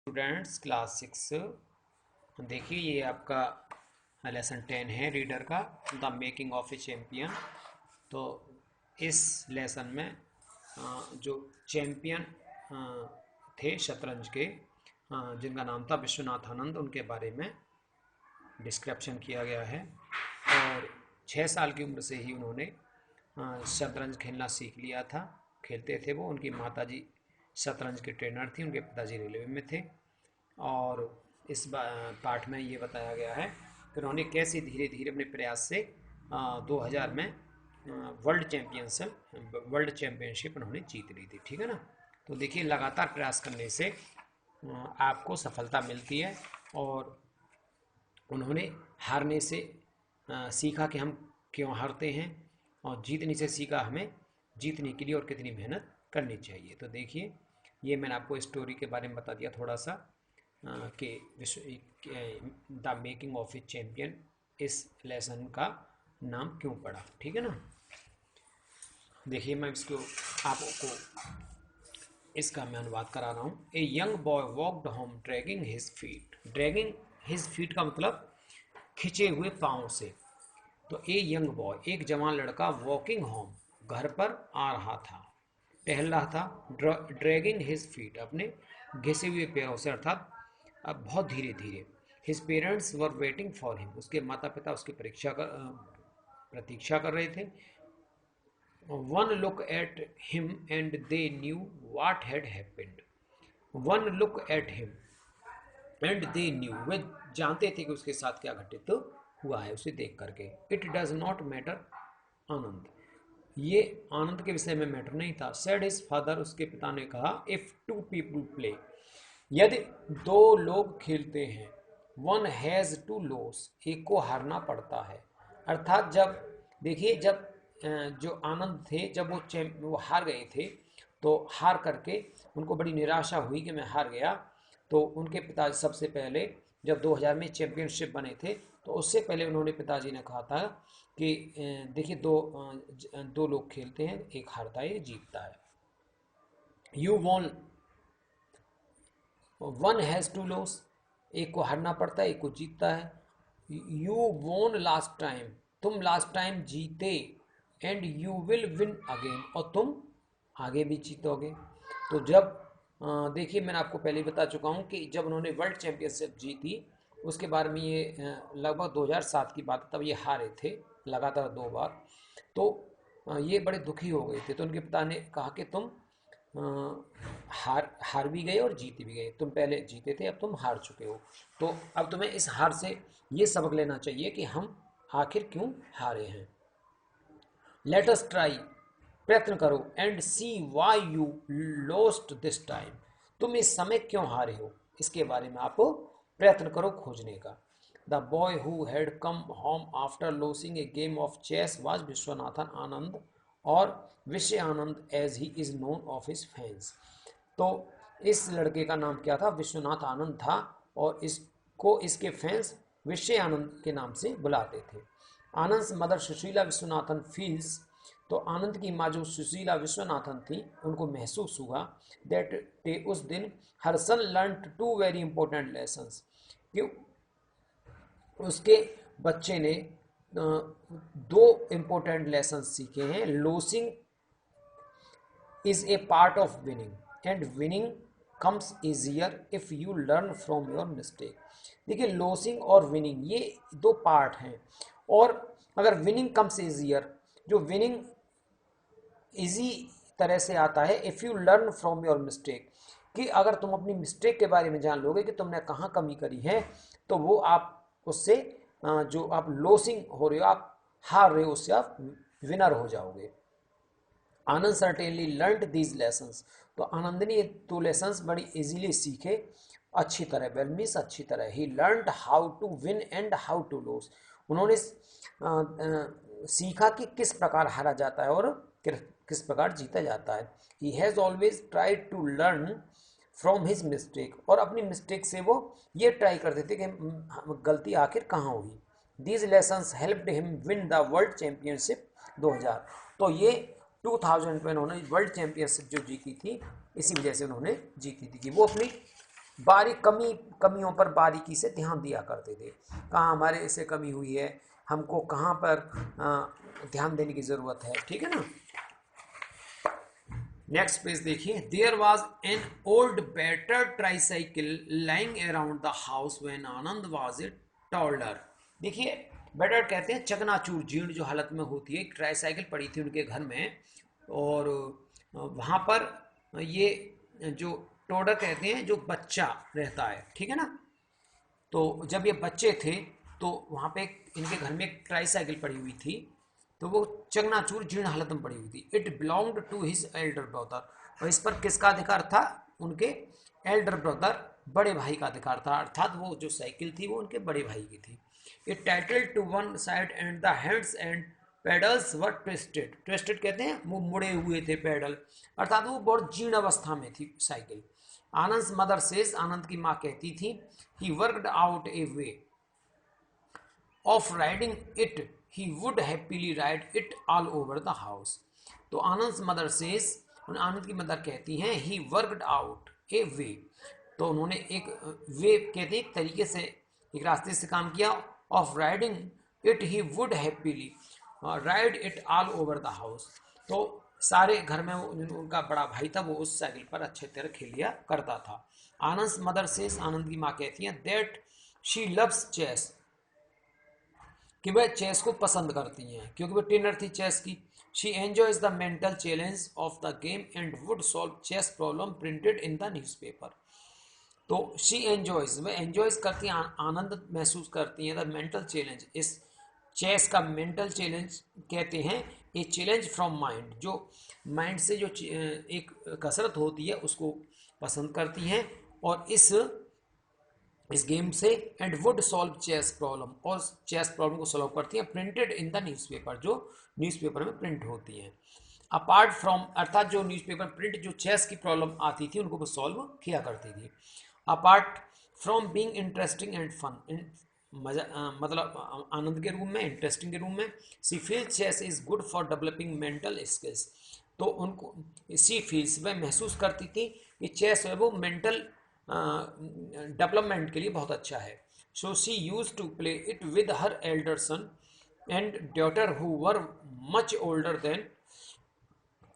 Students class 6 देखिए ये आपका लेसन 10 है रीडर का the making of a champion. तो इस लेसन में जो चैम्पियन थे शतरंज के जिनका नाम था विश्वनाथ आनंद, उनके बारे में डिस्क्रिप्शन किया गया है। और 6 साल की उम्र से ही उन्होंने शतरंज खेलना सीख लिया था। खेलते थे वो, उनकी माताजी शतरंज के ट्रेनर थी, उनके पिताजी रेलवे में थे। और इस पाठ में ये बताया गया है कि उन्होंने कैसे धीरे धीरे अपने प्रयास से 2000 में वर्ल्ड चैम्पियनशिप उन्होंने जीत ली थी। ठीक है ना। तो देखिए लगातार प्रयास करने से आपको सफलता मिलती है। और उन्होंने हारने से सीखा कि हम क्यों हारते हैं, और जीतने से सीखा हमें जीतने के लिए और कितनी मेहनत करनी चाहिए। तो देखिए ये मैंने आपको स्टोरी के बारे में बता दिया थोड़ा सा कि the making of a champion इस लेसन का नाम क्यों पड़ा। ठीक है ना। देखिए मैं इसको आपको इसका मैं अनुवाद करा रहा हूँ। A young boy walked home dragging his feet. Dragging his feet का मतलब खिंचे हुए पाँव से। तो ए यंग बॉय एक जवान लड़का वॉकिंग होम घर पर आ रहा था, टहल रहा था। ड्रैगिंग हिज फीट अपने घिसे हुए पैरों से, अर्थात अब बहुत धीरे धीरे। His parents were waiting for him, उसके माता पिता उसकी प्रतीक्षा कर रहे थे। One look at him and they knew what had happened. One look at him and they knew, वे जानते थे कि उसके साथ क्या घटित हुआ है उसे देख करके। इट डज नॉट मैटर आनंद, ये आनंद के विषय में मैटर नहीं था। सेड हिज फादर, उसके पिता ने कहा, इफ टू पीपल प्ले, यदि दो लोग खेलते हैं, वन हैज टू लॉस, एक को हारना पड़ता है। अर्थात जब देखिए जब जो आनंद थे जब वो हार गए थे, तो हार करके उनको बड़ी निराशा हुई कि मैं हार गया। तो उनके पिताजी सबसे पहले जब 2000 में चैंपियनशिप बने थे, तो उससे पहले उन्होंने पिताजी ने कहा था कि देखिए दो लोग खेलते हैं, एक हारता है एक जीतता है। You won one has to loss, एक को हारना पड़ता है एक को जीतता है। यू वॉन लास्ट टाइम, तुम लास्ट टाइम जीते। And you will win again, और तुम आगे भी जीतोगे। तो जब देखिए मैंने आपको पहले ही बता चुका हूँ कि जब उन्होंने वर्ल्ड चैंपियनशिप जीती, उसके बारे में ये लगभग 2007 की बात, तब ये हारे थे लगातार 2 बार। तो ये बड़े दुखी हो गए थे। तो उनके पिता ने कहा कि तुम हार भी गए और जीत भी गए, तुम पहले जीते थे अब तुम हार चुके हो। तो अब तुम्हें इस हार से ये सबक लेना चाहिए कि हम आखिर क्यों हारे हैं। लेट अस ट्राई, प्रयत्न करो। And see why you lost this time, तुम इस समय क्यों हारे हो, इसके बारे में आप प्रयत्न करो खोजने का। The boy who had come home after losing a game of chess was Viswanathan Anand, और Vishwa Anand as he is known of his fans. तो इस लड़के का नाम क्या था, विश्वनाथ आनंद था, और इसको इसके फैंस विश्व आनंद के नाम से बुलाते थे। आनंद मदर सुशीला विश्वनाथन फील्स, तो आनंद की माँ जो सुशीला विश्वनाथन थी, उनको महसूस हुआ दैट डे, उस दिन, हर सन लर्न 2 वेरी इंपॉर्टेंट लेसन्स, कि उसके बच्चे ने 2 इंपॉर्टेंट लेसन सीखे हैं। Losing is a part of winning and winning comes easier if you learn from your mistake. देखिए लॉसिंग और विनिंग ये 2 पार्ट हैं, और अगर विनिंग कम्स इजियर, जो विनिंग इजी तरह से आता है, if you learn from your mistake, कि अगर तुम अपनी मिस्टेक के बारे में जान लोगे कि तुमने कहाँ कमी करी है, तो वो आप उससे जो आप लॉसिंग हो रहे हो, आप हार रहे हो, उससे आप विनर हो जाओगे। आनंद सर्टेनली लर्नड दीज लेसन्स, तो आनंद ने ये 2 लेसन्स बड़ी इजीली सीखे, अच्छी तरह, वेल मीन्स अच्छी तरह। He learned how to win and how to loss, उन्होंने सीखा कि किस प्रकार हारा जाता है और किस प्रकार जीता जाता है। He has always tried to learn from his mistake, और अपनी मिस्टेक से वो ये ट्राई करते थे कि गलती आखिर कहाँ हुई। These lessons helped him win the world championship 2000, तो ये 2000 में उन्होंने वर्ल्ड चैम्पियनशिप जो जीती थी, इसी वजह से उन्होंने जीती थी कि वो अपनी कमियों पर बारीकी से ध्यान दिया करते थे, कहाँ हमारे से कमी हुई है, हमको कहाँ पर ध्यान देने की ज़रूरत है, ठीक है ना। नेक्स्ट पेज देखिए, there was an old batter tricycle lying around the house when Anand was a toddler. देखिए, बैटर कहते हैं चकनाचूर, जीर्ण जो हालत में होती है, एक ट्राईसाइकिल पड़ी थी उनके घर में, और वहाँ पर ये जो टोडर कहते हैं जो बच्चा रहता है, ठीक है ना। तो जब ये बच्चे थे तो वहाँ पे इनके घर में एक ट्राईसाइकिल पड़ी हुई थी, तो वो चकनाचूर जीर्ण हालत में पड़ी हुई थी। It belonged to his elder brother, और इस पर किसका अधिकार था? उनके एल्डर ब्रदर, बड़े भाई का अधिकार था, अर्थात वो जो साइकिल थी वो उनके बड़े भाई की थी। It titled to one side and the hands and pedals were twisted. Twisted कहते हैं वो मुड़े हुए थे पेडल, अर्थात वो बहुत जीर्ण अवस्था में थी साइकिल। आनंद मदर सेज, आनंद की माँ कहती थी, he worked out A way of riding it, he would happily ride it all over the house. तो आनंद मदर सेज, आनंद की मदर कहती हैं, ही वर्कड आउट ए वे, तो उन्होंने एक वे कहते एक तरीके से, एक रास्ते से काम किया, of riding it he would happily ride it all over the house. तो सारे घर में उनका बड़ा भाई था, वो उस साइकिल पर अच्छे तरह खेल लिया करता था। आनंद मदर सेज, आनंद की माँ कहती हैं, दैट शी लव्स चेस, कि वह चेस को पसंद करती हैं क्योंकि वह ट्रेनर थी चेस की। She enjoys the mental challenge of the game and would solve chess problem printed in the newspaper. तो शी एंजॉयज, वह एंजॉयज करती हैं, आनंद महसूस करती हैं द मेंटल चैलेंज, इस चेस का मेंटल चैलेंज कहते हैं ए चैलेंज फ्रॉम माइंड, जो माइंड से जो एक कसरत होती है उसको पसंद करती हैं, और इस गेम से, and would solve chess problem, और चेस प्रॉब्लम को सॉल्व करती हैं, प्रिंटेड इन द न्यूज़पेपर, जो न्यूज़पेपर में प्रिंट होती हैं। अपार्ट फ्रॉम, अर्थात जो न्यूज़पेपर प्रिंट जो चेस की प्रॉब्लम आती थी उनको वो सॉल्व किया करती थी। Apart from being interesting and fun, मतलब आनंद के रूम में, इंटरेस्टिंग के रूम में। She feel chess is good for developing mental skills, तो उनको सी फील्स, वह महसूस करती थी कि चेस है वो मेंटल डेवलपमेंट के लिए बहुत अच्छा है। So she use to play it with her elder son and daughter who were much older than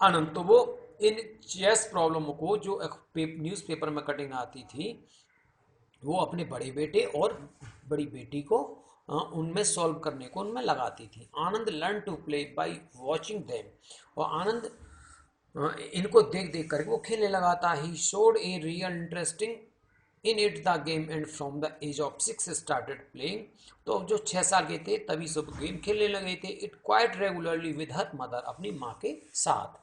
Anand. तो वो इन चेस प्रॉब्लम को जो न्यूज़पेपर में कटिंग आती थी वो अपने बड़े बेटे और बड़ी बेटी को उनमें सॉल्व करने को उनमें लगाती थी। Anand learn to play by watching them, और आनंद इनको देख देख कर वो खेलने लगा था। He showed a real interesting in it the game and from the age of 6 started playing. तो जो 6 साल के थे तभी सब गेम खेलने लगे थे। It quite regularly with her mother, अपनी माँ के साथ।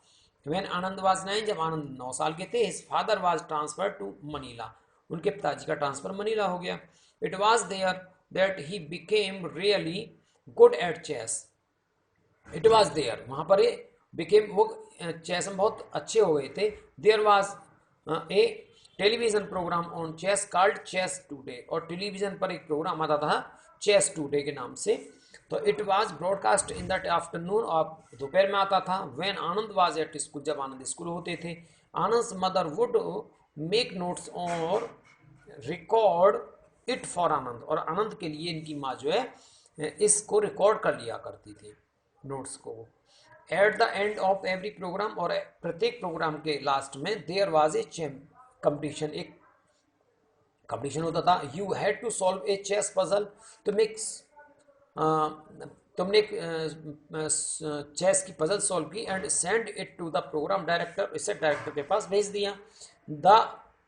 व्हेन आनंद वाज 9, जब आनंद 9 साल के थे, his father was transfer to Manila, उनके पिताजी का ट्रांसफर मनीला हो गया। It was there that he became really good at chess, it was there, वहाँ पर बिकेम, वो चेस में बहुत अच्छे हो गए थे। There was a television programme on chess called chess today, और टेलीविजन पर एक प्रोग्राम आता था चेस टुडे के नाम से। तो it was broadcast in the afternoon, और दोपहर में आता था। When Anand was at school, जब आनंद स्कूल होते थे। आनंद मदर वुड मेक नोट्स और रिकॉर्ड इट फॉर आनंद, और आनंद के लिए इनकी माँ जो है इसको रिकॉर्ड कर लिया करती थी, नोट्स को। At the end of every programme, और प्रत्येक प्रोग्राम के लास्ट में देयर वाज ए कंपटीशन, एक कंपटीशन होता था। You had to solve a chess puzzle, तुमने चेस की पजल सॉल्व की, and send it to the programme director, इसे डायरेक्टर के पास भेज दिया। The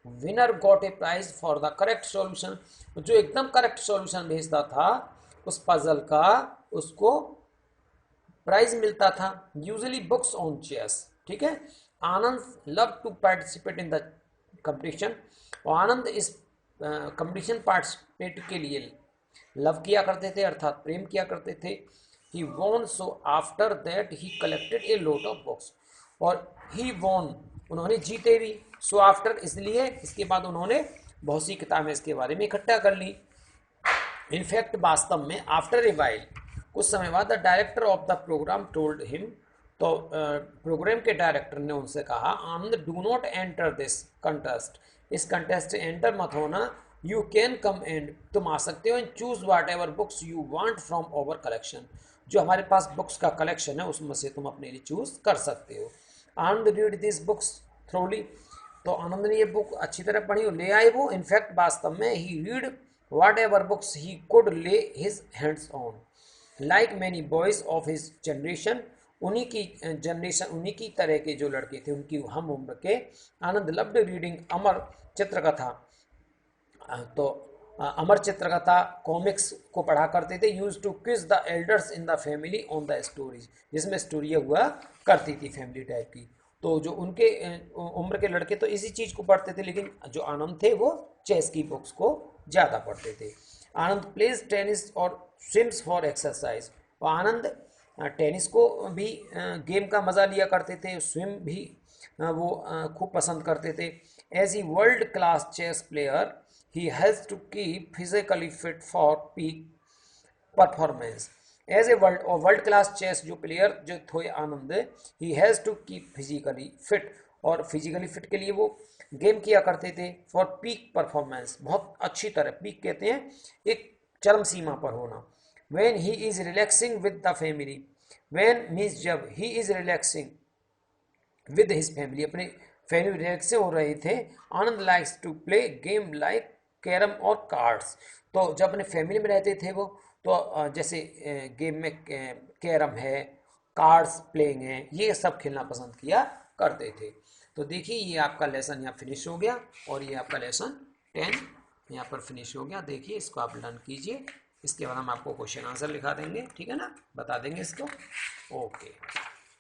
winner got a prize for the correct solution, जो एकदम करेक्ट सॉल्यूशन भेजता था उस पजल का, उसको प्राइज मिलता था, यूजुअली बुक्स ऑन चेस, ठीक है। Anand love to participate in the competition, और आनंद इस कंपटीशन पार्टिसिपेट के लिए लव किया करते थे, अर्थात प्रेम किया करते थे। He won, so after that he collected a lot of books, और ही वॉन, उन्होंने जीते भी। सो आफ्टर, इसलिए इसके बाद उन्होंने बहुत सी किताबें इसके बारे में इकट्ठा कर ली। इनफैक्ट वास्तव में आफ्टर ए वाइल, कुछ समय बाद, the director of the program told him, तो प्रोग्राम के डायरेक्टर ने उनसे कहा, Anand do not enter this contest, इस कंटेस्ट एंटर मत होना। यू कैन कम एंड, तुम आ सकते हो, and choose whatever books you want from our collection, जो हमारे पास बुक्स का कलेक्शन है उसमें से तुम अपने लिए चूज कर सकते हो। आनंद रीड दिस बुक्स थ्रोली, तो आनंद ने ये बुक अच्छी तरह पढ़ी और ले आए वो। इनफैक्ट वास्तव में he read whatever books he could lay his hands on, like many boys of his generation, उन्हीं की जनरेशन, उन्हीं की तरह के जो लड़के थे उनकी हम उम्र के, आनंद लव्ड रीडिंग अमर चित्रकथा, तो अमर चित्रकथा कॉमिक्स को पढ़ा करते थे। Use to quiz the elders in the family on the stories, जिसमें स्टोरी हुआ करती थी फैमिली टाइप की। तो जो उनके उम्र के लड़के तो इसी चीज़ को पढ़ते थे, लेकिन जो आनंद थे वो चेस की बुक्स को ज़्यादा पढ़ते थे। आनंद प्लेज टेनिस और स्विम्स फॉर एक्सरसाइज, और आनंद टेनिस को भी गेम का मज़ा लिया करते थे, स्विम भी वो खूब पसंद करते थे। As a world class chess player he has to keep physically fit for peak performance. As a world class chess जो प्लेयर जो थे Anand, he has to keep physically fit, और फिजिकली फिट के लिए वो गेम किया करते थे। फॉर पीक परफॉर्मेंस, बहुत अच्छी तरह, पीक कहते हैं एक चरम सीमा पर होना। When he is relaxing with the family, when means जब, he is relaxing with his family, अपने फैमिली रिलैक्स हो रहे थे। Anand likes to play game like carrom और कार्ड्स, तो जब अपने फैमिली में रहते थे वो, तो जैसे गेम में कैरम है, कार्ड्स प्लेइंग है, ये सब खेलना पसंद किया करते थे। तो देखिए ये आपका लेसन यहाँ फिनिश हो गया, और ये आपका लेसन 10 यहाँ पर फिनिश हो गया। देखिए इसको आप लर्न कीजिए, इसके बाद हम आपको क्वेश्चन आंसर लिखा देंगे, ठीक है ना, बता देंगे इसको। ओके।